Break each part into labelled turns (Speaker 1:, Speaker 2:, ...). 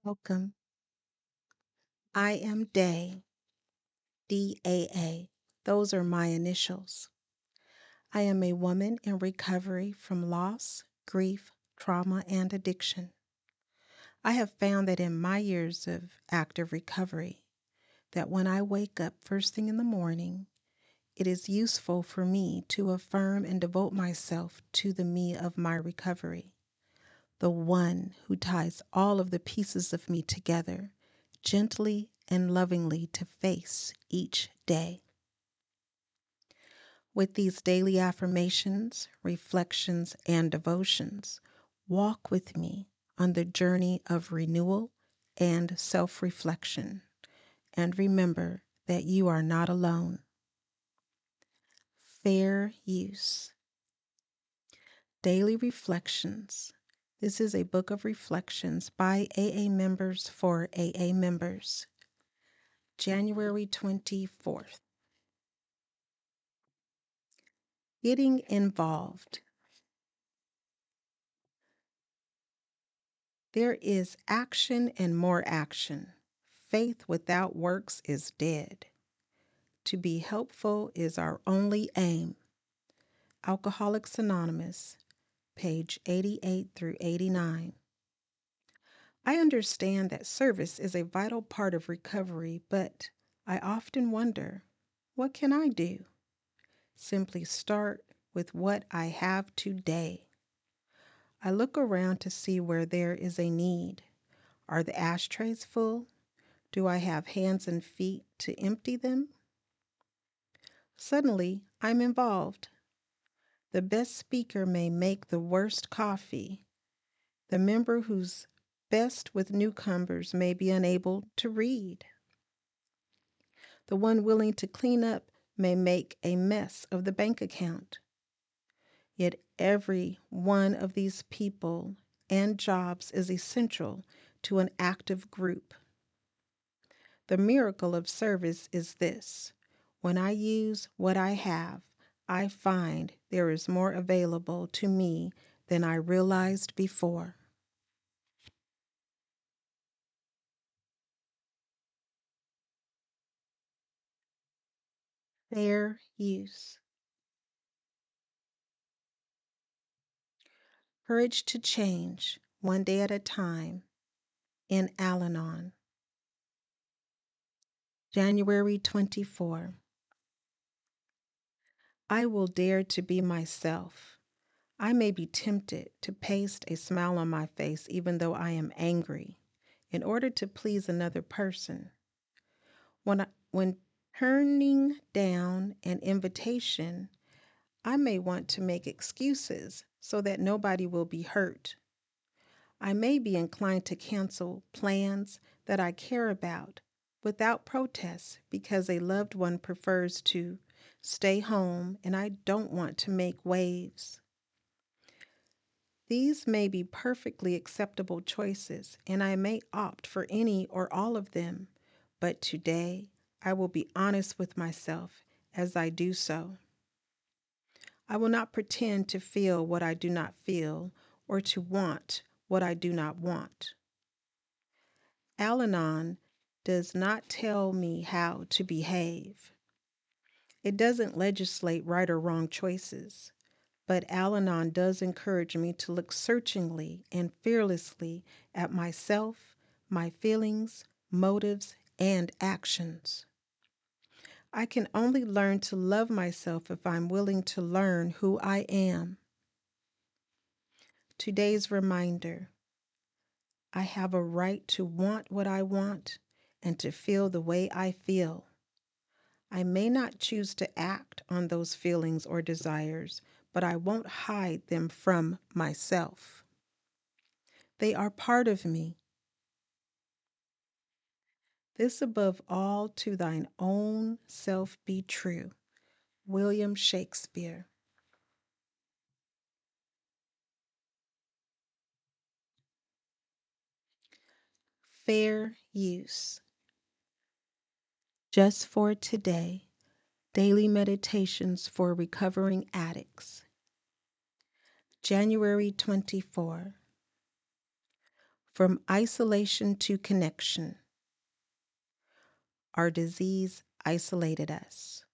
Speaker 1: Welcome. I am Day, DAA. Those are my initials. I am a woman in recovery from loss, grief, trauma, and addiction. I have found that in my years of active recovery, that when I wake up first thing in the morning, it is useful for me to affirm and devote myself to the me of my recovery, the one who ties all of the pieces of me together gently and lovingly to face each day. With these daily affirmations, reflections, and devotions, walk with me on the journey of renewal and self reflection. And remember that you are not alone. Fair use. Daily Reflections. This is a book of reflections by AA members for AA members. January 24th. Getting involved. There is action and more action. Faith without works is dead. To be helpful is our only aim. Alcoholics Anonymous, page 88 through 89. I understand that service is a vital part of recovery, but I often wonder, what can I do? Simply start with what I have today. I look around to see where there is a need. Are the ashtrays full? Do I have hands and feet to empty them? Suddenly, I'm involved. The best speaker may make the worst coffee. The member who's best with newcomers may be unable to read. The one willing to clean up may make a mess of the bank account. Yet every one of these people and jobs is essential to an active group. The miracle of service is this: when I use what I have, I find there is more available to me than I realized before. Fair use. Courage to change, one day at a time, in Al Anon. January 24. I will dare to be myself. I may be tempted to paste a smile on my face even though I am angry in order to please another person. When turning down an invitation, I may want to make excuses so that nobody will be hurt. I may be inclined to cancel plans that I care about without protest because a loved one prefers to stay home and I don't want to make waves. These may be perfectly acceptable choices, and I may opt for any or all of them, but today I will be honest with myself as I do so. I will not pretend to feel what I do not feel or to want what I do not want. Al Anon does not tell me how to behave. It doesn't legislate right or wrong choices, but Al Anon does encourage me to look searchingly and fearlessly at myself, my feelings, motives, and actions. I can only learn to love myself if I'm willing to learn who I am. Today's reminder: I have a right to want what I want and to feel the way I feel. I may not choose to act on those feelings or desires, but I won't hide them from myself. They are part of me. This above all to thine own self be true. William Shakespeare. Fair use. Just for today, daily meditations for recovering addicts. January 24. From isolation to connection, our disease isolated us.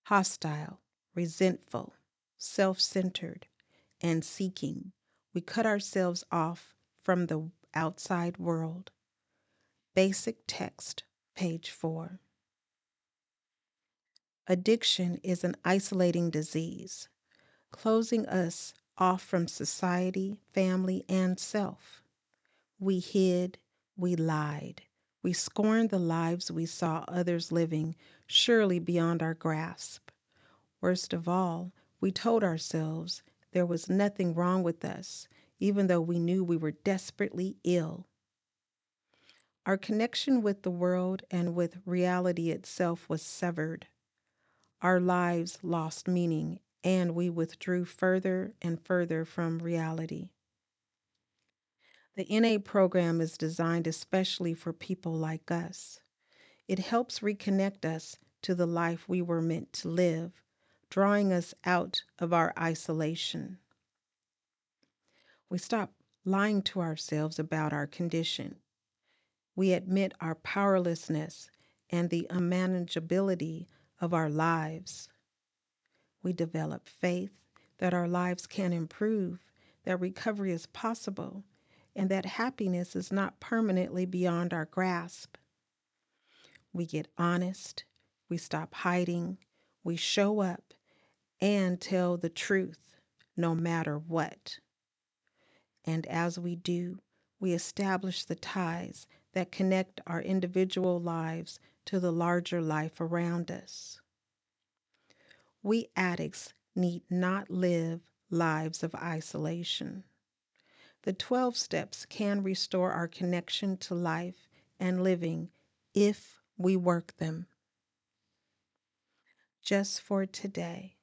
Speaker 1: Hostile, resentful, self centered, and seeking, we cut ourselves off from the outside world. Basic text, page 4. Addiction is an isolating disease, closing us off from society, family, and self. We hid, we lied, we scorned the lives we saw others living, surely beyond our grasp. Worst of all, we told ourselves there was nothing wrong with us, even though we knew we were desperately ill. Our connection with the world and with reality itself was severed. Our lives lost meaning, and we withdrew further and further from reality. The NA program is designed especially for people like us. It helps reconnect us to the life we were meant to live, drawing us out of our isolation. We stop lying to ourselves about our condition. We admit our powerlessness and the unmanageability of our lives. We develop faith that our lives can improve, that recovery is possible, and that happiness is not permanently beyond our grasp. We get honest, we stop hiding, we show up and tell the truth no matter what. And as we do, we establish the ties that connect our individual lives to the larger life around us. We addicts need not live lives of isolation. The 12 steps can restore our connection to life and living if we work them. Just for today,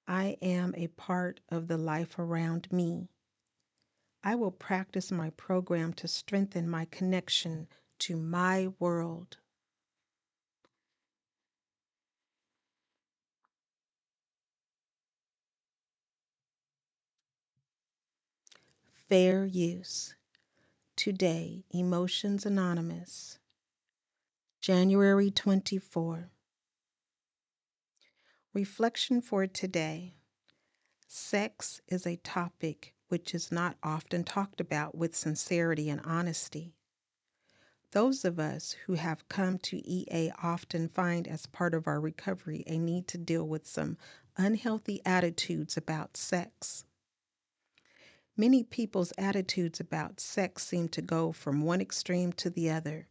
Speaker 1: I am a part of the life around me. I will practice my program to strengthen my connection to my world. Fair use. Today, Emotions Anonymous. January 24. Reflection for today. Sex is a topic which is not often talked about with sincerity and honesty. Those of us who have come to EA often find as part of our recovery a need to deal with some unhealthy attitudes about sex. Many people's attitudes about sex seem to go from one extreme to the other.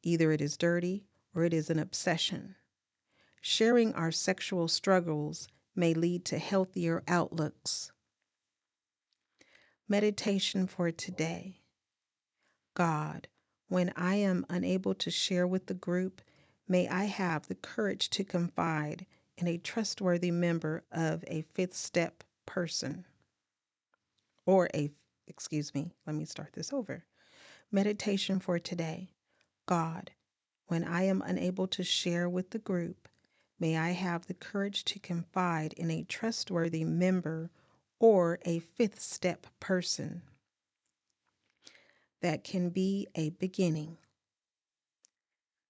Speaker 1: Either it is dirty or it is an obsession. Sharing our sexual struggles may lead to healthier outlooks. Meditation for today. God, when I am unable to share with the group, may I have the courage to confide in a trustworthy member of a fifth step person. Let me start this over. Meditation for today. God, when I am unable to share with the group, may I have the courage to confide in a trustworthy member or a fifth step person. That can be a beginning.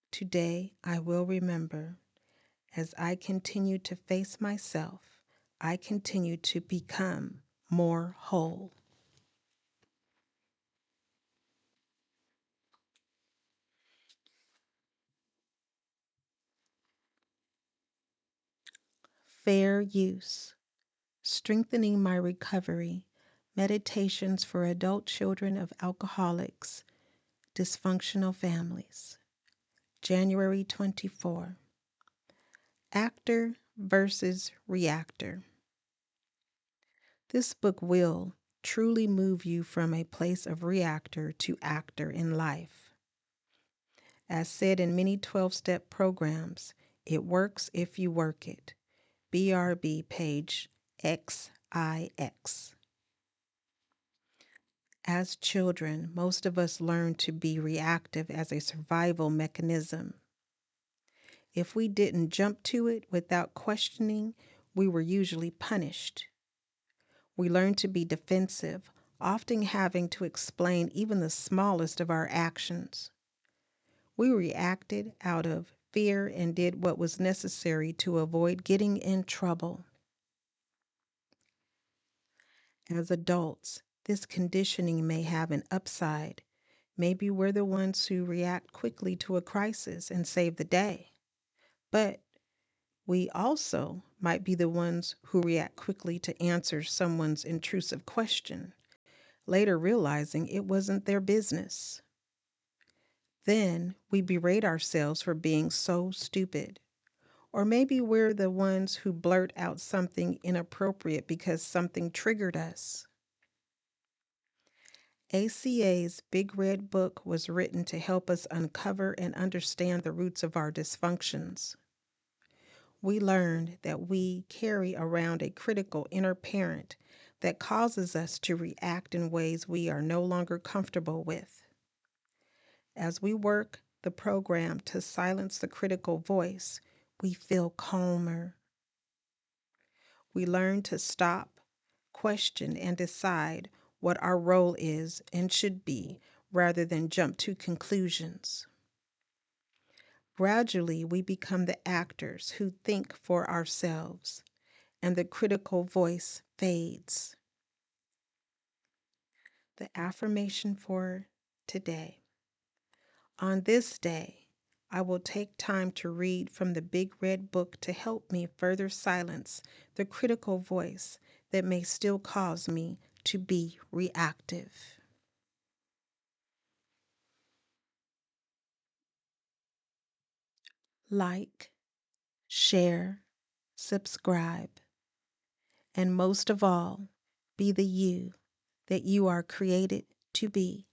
Speaker 1: Today I will remember, as I continue to face myself, I continue to become more whole. Fair use. Strengthening my recovery. Meditations for adult children of alcoholics, dysfunctional families. January 24. Actor versus reactor. This book will truly move you from a place of reactor to actor in life. As said in many 12-step programs, it works if you work it. BRB page XIX. As children, most of us learn to be reactive as a survival mechanism. If we didn't jump to it without questioning, we were usually punished. We learn to be defensive, often having to explain even the smallest of our actions. We reacted out of fear and did what was necessary to avoid getting in trouble. As adults, this conditioning may have an upside. Maybe we're the ones who react quickly to a crisis and save the day. But we also might be the ones who react quickly to answer someone's intrusive question, later realizing it wasn't their business. Then we berate ourselves for being so stupid. Or maybe we're the ones who blurt out something inappropriate because something triggered us. ACA's Big Red Book was written to help us uncover and understand the roots of our dysfunctions. We learned that we carry around a critical inner parent that causes us to react in ways we are no longer comfortable with. As we work the program to silence the critical voice, we feel calmer. We learn to stop, question, and decide what our role is and should be rather than jump to conclusions. Gradually, we become the actors who think for ourselves, and the critical voice fades. The affirmation for today. On this day, I will take time to read from the Big Red Book to help me further silence the critical voice that may still cause me to be reactive. Like, share, subscribe, and most of all, be the you that you are created to be.